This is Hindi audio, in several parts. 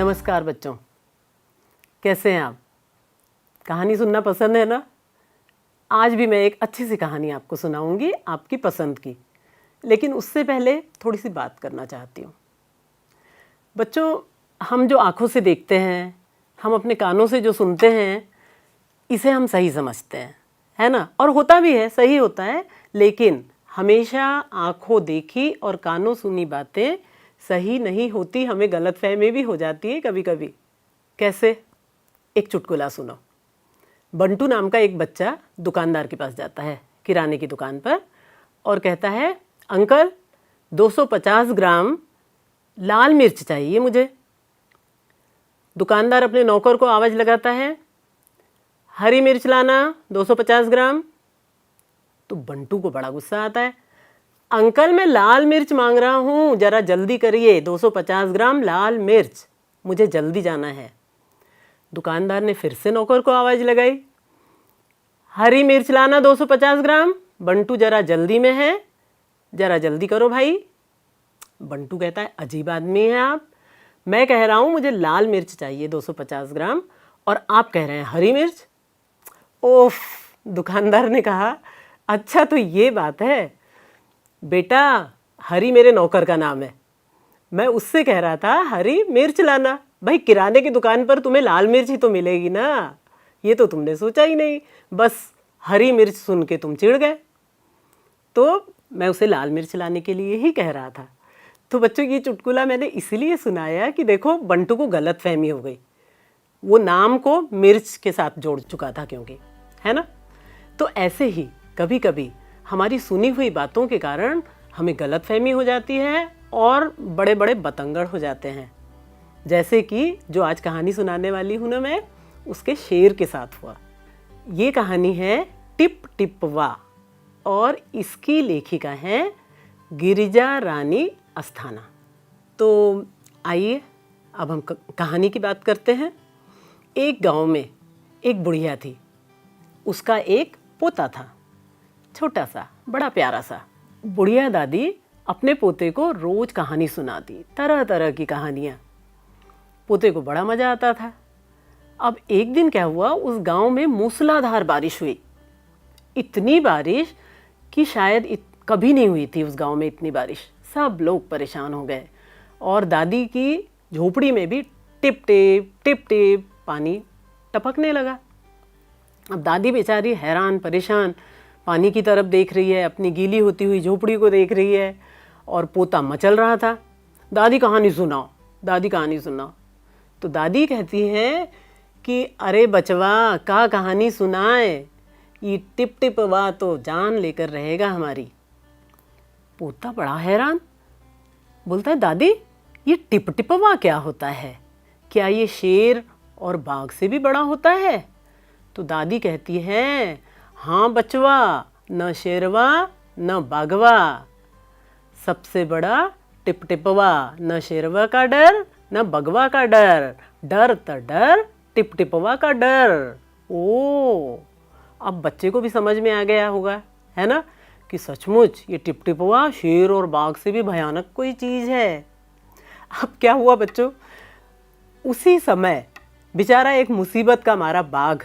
नमस्कार बच्चों, कैसे हैं आप? कहानी सुनना पसंद है ना? आज भी मैं एक अच्छी सी कहानी आपको सुनाऊंगी, आपकी पसंद की। लेकिन उससे पहले थोड़ी सी बात करना चाहती हूँ। बच्चों, हम जो आँखों से देखते हैं, हम अपने कानों से जो सुनते हैं, इसे हम सही समझते हैं, है ना? और होता भी है, सही होता है। लेकिन हमेशा आँखों देखी और कानों सुनी बातें सही नहीं होती, हमें गलतफहमी भी हो जाती है कभी कभी। कैसे? एक चुटकुला सुनो। बंटू नाम का एक बच्चा दुकानदार के पास जाता है, किराने की दुकान पर, और कहता है, अंकल 250 ग्राम लाल मिर्च चाहिए मुझे। दुकानदार अपने नौकर को आवाज़ लगाता है, हरी मिर्च लाना 250 ग्राम। तो बंटू को बड़ा गुस्सा आता है, अंकल मैं लाल मिर्च मांग रहा हूँ, ज़रा जल्दी करिए, 250 ग्राम लाल मिर्च, मुझे जल्दी जाना है। दुकानदार ने फिर से नौकर को आवाज़ लगाई, हरी मिर्च लाना 250 ग्राम, बंटू ज़रा जल्दी में है, ज़रा जल्दी करो भाई। बंटू कहता है, अजीब आदमी हैं आप, मैं कह रहा हूँ मुझे लाल मिर्च चाहिए 250 ग्राम और आप कह रहे हैं हरी मिर्च। ओफ! दुकानदार ने कहा, अच्छा तो ये बात है बेटा, हरी मेरे नौकर का नाम है, मैं उससे कह रहा था हरी मिर्च लाना। भाई किराने की दुकान पर तुम्हें लाल मिर्च ही तो मिलेगी ना, ये तो तुमने सोचा ही नहीं, बस हरी मिर्च सुन के तुम चिढ़ गए। तो मैं उसे लाल मिर्च लाने के लिए ही कह रहा था। तो बच्चों, ये चुटकुला मैंने इसलिए सुनाया कि देखो बंटू को गलतफहमी हो गई, वो नाम को मिर्च के साथ जोड़ चुका था क्योंकि, है ना? तो ऐसे ही कभी कभी हमारी सुनी हुई बातों के कारण हमें गलतफहमी हो जाती है और बड़े बड़े बतंगड़ हो जाते हैं। जैसे कि जो आज कहानी सुनाने वाली हूँ ना मैं, उसके शेर के साथ हुआ। ये कहानी है टिप टिपवा और इसकी लेखिका है गिरिजा रानी अस्थाना। तो आइए अब हम कहानी की बात करते हैं। एक गांव में एक बुढ़िया थी, उसका एक पोता था, छोटा सा, बड़ा प्यारा सा। बुढ़िया दादी अपने पोते को रोज कहानी सुनाती, तरह तरह की कहानियाँ। पोते को बड़ा मज़ा आता था। अब एक दिन क्या हुआ, उस गांव में मूसलाधार बारिश हुई। इतनी बारिश कि शायद कभी नहीं हुई थी उस गांव में इतनी बारिश। सब लोग परेशान हो गए और दादी की झोपड़ी में भी टिप टिप पानी टपकने लगा। अब दादी बेचारी हैरान परेशान पानी की तरफ देख रही है, अपनी गीली होती हुई झोपड़ी को देख रही है, और पोता मचल रहा था, दादी कहानी सुनाओ, दादी कहानी सुनाओ। तो दादी कहती है कि अरे बचवा, का कहानी सुनाए, ये टिप टिपवा तो जान लेकर रहेगा हमारी। पोता बड़ा हैरान, बोलता है, दादी ये टिप टिपवा क्या होता है? क्या ये शेर और बाघ से भी बड़ा होता है? तो दादी कहती है, हाँ बचवा, न शेरवा न बाघवा, सबसे बड़ा टिप टिपवा, न शेरवा का डर न बगवा का डर, डर त डर टिप टिपवा का डर। ओ, अब बच्चे को भी समझ में आ गया होगा, है ना, कि सचमुच ये टिप टिपवा शेर और बाघ से भी भयानक कोई चीज़ है। अब क्या हुआ बच्चों, उसी समय बेचारा एक मुसीबत का मारा बाघ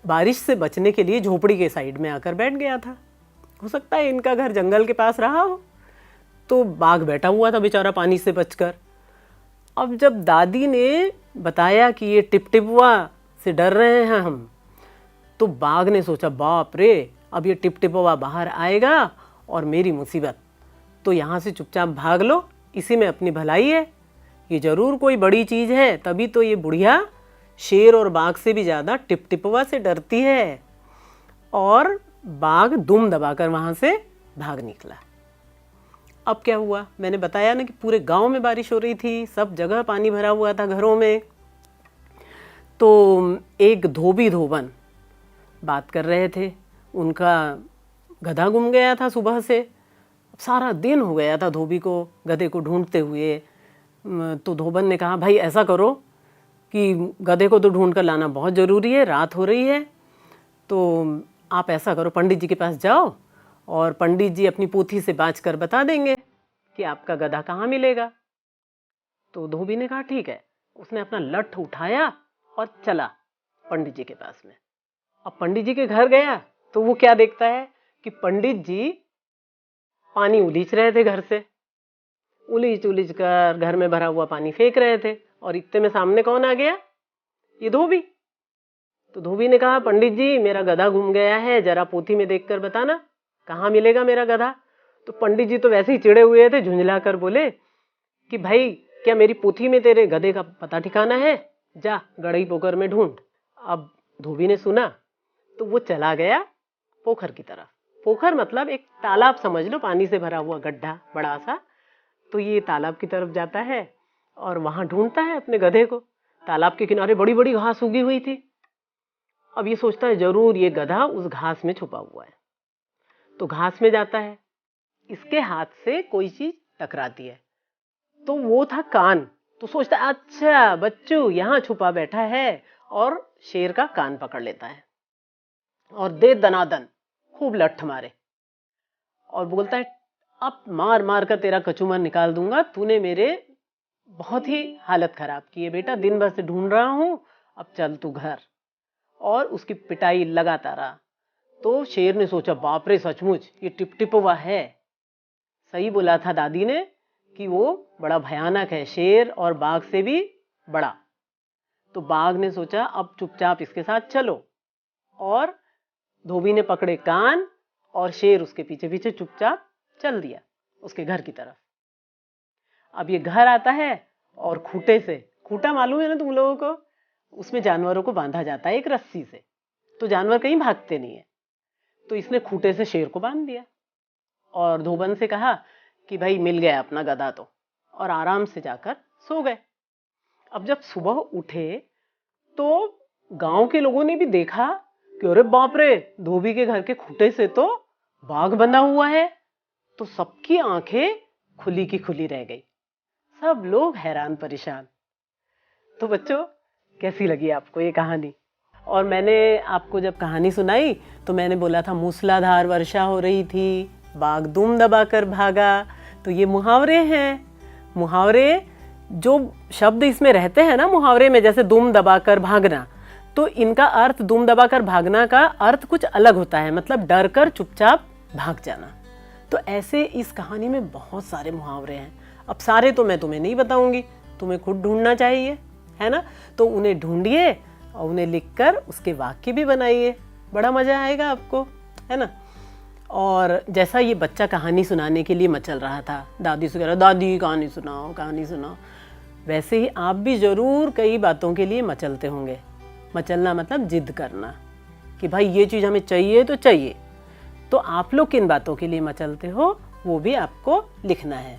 बारिश से बचने के लिए झोपड़ी के साइड में आकर बैठ गया था। हो सकता है इनका घर जंगल के पास रहा हो। तो बाघ बैठा हुआ था बेचारा पानी से बचकर। अब जब दादी ने बताया कि ये टिप टिपवा से डर रहे हैं हम, तो बाघ ने सोचा, बाप रे, अब ये टिप टिपवा बाहर आएगा और मेरी मुसीबत, तो यहाँ से चुपचाप भाग लो, इसी में अपनी भलाई है, ये ज़रूर कोई बड़ी चीज़ है, तभी तो ये बुढ़िया शेर और बाघ से भी ज़्यादा टिप टिपवा से डरती है। और बाघ दुम दबाकर वहाँ से भाग निकला। अब क्या हुआ, मैंने बताया ना कि पूरे गांव में बारिश हो रही थी, सब जगह पानी भरा हुआ था घरों में। तो एक धोबी धोबन बात कर रहे थे, उनका गधा गुम गया था सुबह से, सारा दिन हो गया था धोबी को गधे को ढूंढते हुए। तो धोबन ने कहा, भाई ऐसा करो कि गधे को तो ढूंढ कर लाना बहुत ज़रूरी है, रात हो रही है, तो आप ऐसा करो, पंडित जी के पास जाओ और पंडित जी अपनी पोथी से बाँच कर बता देंगे कि आपका गधा कहाँ मिलेगा। तो धोबी ने कहा, ठीक है, उसने अपना लठ उठाया और चला पंडित जी के पास में। अब पंडित जी के घर गया तो वो क्या देखता है कि पंडित जी पानी उलीच रहे थे घर से, उलीच उलीच कर घर में भरा हुआ पानी फेंक रहे थे। और इतने में सामने कौन आ गया? ये धोबी। तो धोबी ने कहा, पंडित जी मेरा गधा घूम गया है, जरा पोथी में देखकर बताना कहाँ मिलेगा मेरा गधा। तो पंडित जी तो वैसे ही चिड़े हुए थे, झुंझला कर बोले कि भाई क्या मेरी पोथी में तेरे गधे का पता ठिकाना है? जा गड़ई पोखर में ढूंढ। अब धोबी ने सुना तो वो चला गया पोखर की तरफ। पोखर मतलब एक तालाब समझ लो, पानी से भरा हुआ गड्ढा बड़ा सा। तो ये तालाब की तरफ जाता है और वहां ढूंढता है अपने गधे को। तालाब के किनारे बड़ी बड़ी घास उगी हुई थी। अब ये सोचता है जरूर ये गधा उस घास में छुपा हुआ है। तो घास में जाता है, इसके हाथ से कोई चीज टकराती है, तो वो था कान। तो सोचता है अच्छा बच्चू यहाँ छुपा बैठा है, और शेर का कान पकड़ लेता है और दे दनादन खूब लठ मारे और बोलता है अब मार मार कर तेरा कचूमर निकाल दूंगा, तूने मेरे बहुत ही हालत खराब की है बेटा, दिन भर से ढूंढ रहा हूं, अब चल तू घर। और उसकी पिटाई लगाता रहा। तो शेर ने सोचा बाप रे सचमुच ये टिप टिपवा है। सही बोला था दादी ने कि वो बड़ा भयानक है, शेर और बाघ से भी बड़ा। तो बाघ ने सोचा अब चुपचाप इसके साथ चलो, और धोबी ने पकड़े कान और शेर उसके पीछे पीछे चुपचाप चल दिया उसके घर की तरफ। अब ये घर आता है और खूंटे से, खूंटा मालूम है ना तुम लोगों को, उसमें जानवरों को बांधा जाता है एक रस्सी से, तो जानवर कहीं भागते नहीं है। तो इसने खूंटे से शेर को बांध दिया और धोबन से कहा कि भाई मिल गया अपना गधा तो, और आराम से जाकर सो गए। अब जब सुबह उठे तो गांव के लोगों ने भी देखा कि अरे बाप रे धोबी के घर के खूंटे से तो बाघ बंधा हुआ है। तो सबकी आंखें खुली की खुली रह गई, सब लोग हैरान परेशान। तो बच्चों कैसी लगी आपको ये कहानी? और मैंने आपको जब कहानी सुनाई तो मैंने बोला था मूसलाधार वर्षा हो रही थी, बाघ दुम दबाकर भागा। तो ये मुहावरे हैं। मुहावरे जो शब्द इसमें रहते हैं ना मुहावरे में, जैसे दुम दबाकर भागना, तो इनका अर्थ, दुम दबाकर भागना का अर्थ कुछ अलग होता है, मतलब डर कर चुपचाप भाग जाना। तो ऐसे इस कहानी में बहुत सारे मुहावरे हैं। अब सारे तो मैं तुम्हें नहीं बताऊंगी, तुम्हें खुद ढूंढना चाहिए, है ना। तो उन्हें ढूंढिए और उन्हें लिखकर उसके वाक्य भी बनाइए, बड़ा मजा आएगा आपको, है ना। और जैसा ये बच्चा कहानी सुनाने के लिए मचल रहा था, दादी से कह रहा दादी कहानी सुनाओ कहानी सुनाओ, वैसे ही आप भी जरूर कई बातों के लिए मचलते होंगे। मचलना मतलब जिद करना कि भाई ये चीज़ हमें चाहिए तो चाहिए। तो आप लोग किन बातों के लिए मचलते हो वो भी आपको लिखना है,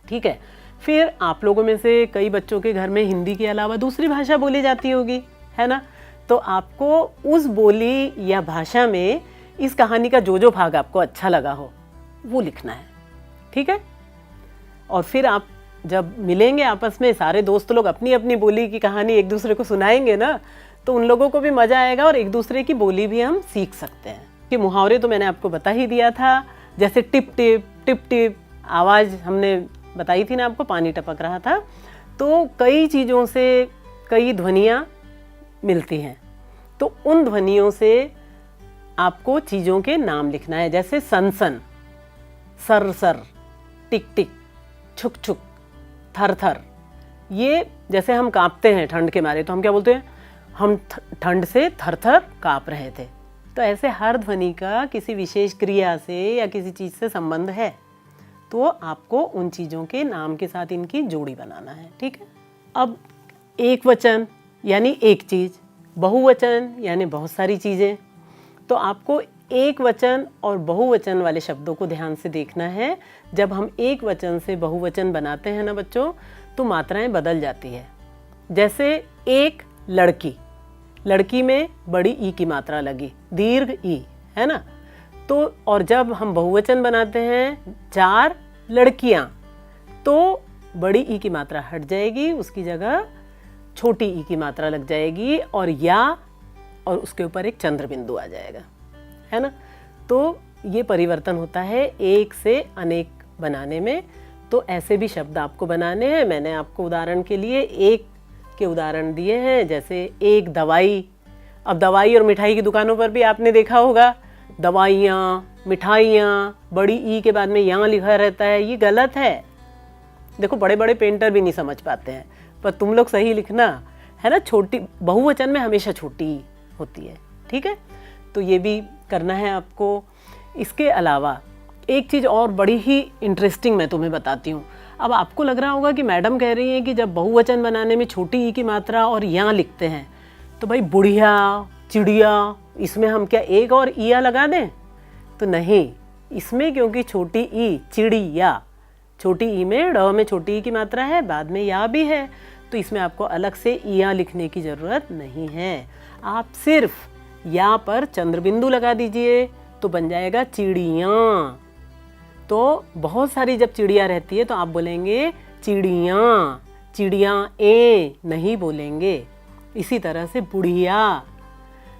ठीक है। फिर आप लोगों में से कई बच्चों के घर में हिंदी के अलावा दूसरी भाषा बोली जाती होगी, है ना। तो आपको उस बोली या भाषा में इस कहानी का जो जो भाग आपको अच्छा लगा हो वो लिखना है, ठीक है। और फिर आप जब मिलेंगे आपस में, सारे दोस्त लोग अपनी अपनी बोली की कहानी एक दूसरे को सुनाएंगे ना, तो उन लोगों को भी मज़ा आएगा और एक दूसरे की बोली भी हम सीख सकते हैं। कि मुहावरे तो मैंने आपको बता ही दिया था, जैसे टिप टिप आवाज़ हमने बताई थी ना आपको, पानी टपक रहा था। तो कई चीज़ों से कई ध्वनियाँ मिलती हैं, तो उन ध्वनियों से आपको चीज़ों के नाम लिखना है, जैसे सन सन, सर सर, टिक टिक, छुक छुक, थर थर। ये जैसे हम कांपते हैं ठंड के मारे तो हम क्या बोलते हैं, हम ठंड से थर थर कांप रहे थे। तो ऐसे हर ध्वनि का किसी विशेष क्रिया से या किसी चीज़ से संबंध है, तो आपको उन चीज़ों के नाम के साथ इनकी जोड़ी बनाना है, ठीक है। अब एक वचन यानी एक चीज़, बहुवचन यानी बहुत सारी चीज़ें। तो आपको एक वचन और बहुवचन वाले शब्दों को ध्यान से देखना है। जब हम एक वचन से बहुवचन बनाते हैं ना बच्चों, तो मात्राएं बदल जाती है। जैसे एक लड़की, लड़की में बड़ी ई की मात्रा लगी, दीर्घ ई, है ना। तो और जब हम बहुवचन बनाते हैं चार लड़कियां, तो बड़ी ई की मात्रा हट जाएगी, उसकी जगह छोटी ई की मात्रा लग जाएगी और या, और उसके ऊपर एक चंद्र बिंदु आ जाएगा, है ना। तो ये परिवर्तन होता है एक से अनेक बनाने में। तो ऐसे भी शब्द आपको बनाने हैं। मैंने आपको उदाहरण के लिए एक के उदाहरण दिए हैं, जैसे एक दवाई। अब दवाई और मिठाई की दुकानों पर भी आपने देखा होगा, दवाइयाँ, मिठाइयाँ, बड़ी ई के बाद में यहाँ लिखा रहता है, ये गलत है। देखो बड़े बड़े पेंटर भी नहीं समझ पाते हैं, पर तुम लोग सही लिखना, है ना। छोटी बहुवचन में हमेशा छोटी ई होती है, ठीक है। तो ये भी करना है आपको। इसके अलावा एक चीज़ और बड़ी ही इंटरेस्टिंग मैं तुम्हें बताती हूँ। अब आपको लग रहा होगा कि मैडम कह रही हैं कि जब बहुवचन बनाने में छोटी ई की मात्रा और यहाँ लिखते हैं तो भाई बुढ़िया, चिड़िया, इसमें हम क्या एक और ईया लगा दें? तो नहीं, इसमें क्योंकि छोटी ई चिड़िया, छोटी ई में ड में छोटी ई की मात्रा है, बाद में या भी है, तो इसमें आपको अलग से ईया लिखने की ज़रूरत नहीं है। आप सिर्फ या पर चंद्रबिंदु लगा दीजिए तो बन जाएगा चिड़ियाँ। तो बहुत सारी जब चिड़िया रहती है तो आप बोलेंगे चिड़ियाँ, चिड़ियाँ ए नहीं बोलेंगे। इसी तरह से बुढ़िया,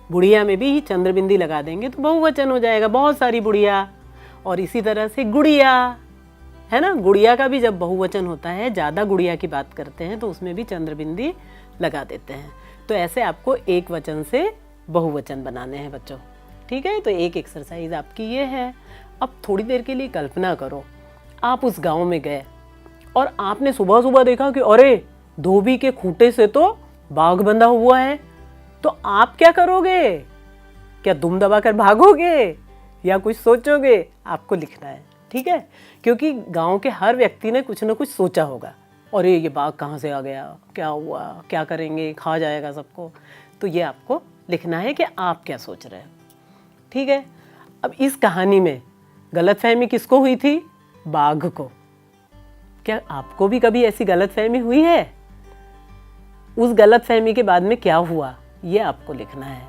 बुढ़िया में भी चंद्रबिंदी लगा देंगे तो बहुवचन हो जाएगा, बहुत सारी बुढ़िया। और इसी तरह से गुड़िया, है ना, गुड़िया का भी जब बहुवचन होता है, ज़्यादा गुड़िया की बात करते हैं तो उसमें भी चंद्रबिंदी लगा देते हैं। तो ऐसे आपको एक वचन से बहुवचन बनाने हैं बच्चों, ठीक है। तो एक एक्सरसाइज आपकी ये है। अब थोड़ी देर के लिए कल्पना करो, आप उस गांव में गए और आपने सुबह सुबह देखा कि अरे धोबी के खूंटे से तो बाघ बंधा हुआ है। तो आप क्या करोगे? क्या दुम दबाकर भागोगे या कुछ सोचोगे? आपको लिखना है, ठीक है। क्योंकि गांव के हर व्यक्ति ने कुछ ना कुछ सोचा होगा, अरे ये बाघ कहाँ से आ गया, क्या हुआ, क्या करेंगे, खा जाएगा सबको। तो ये आपको लिखना है कि आप क्या सोच रहे हैं, ठीक है। अब इस कहानी में गलतफहमी किसको हुई थी? बाघ को। क्या आपको भी कभी ऐसी गलतफहमी हुई है? उस गलतफहमी के बाद में क्या हुआ, ये आपको लिखना है।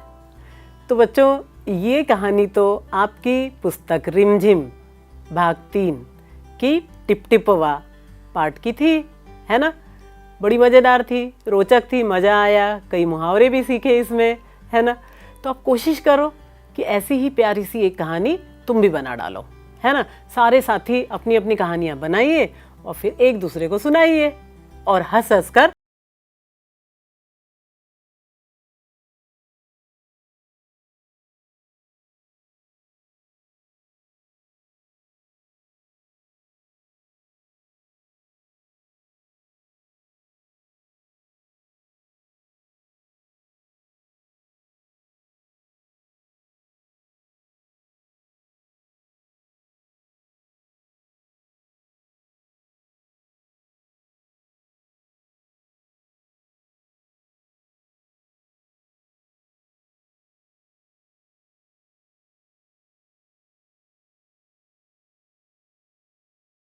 तो बच्चों ये कहानी तो आपकी पुस्तक रिमझिम भाग 3 की टिप टिपवा पार्ट की थी, है ना। बड़ी मज़ेदार थी, रोचक थी, मज़ा आया, कई मुहावरे भी सीखे इसमें, है ना। तो आप कोशिश करो कि ऐसी ही प्यारी सी एक कहानी तुम भी बना डालो, है ना। सारे साथी अपनी अपनी कहानियाँ बनाइए और फिर एक दूसरे को सुनाइए और हंस हंस कर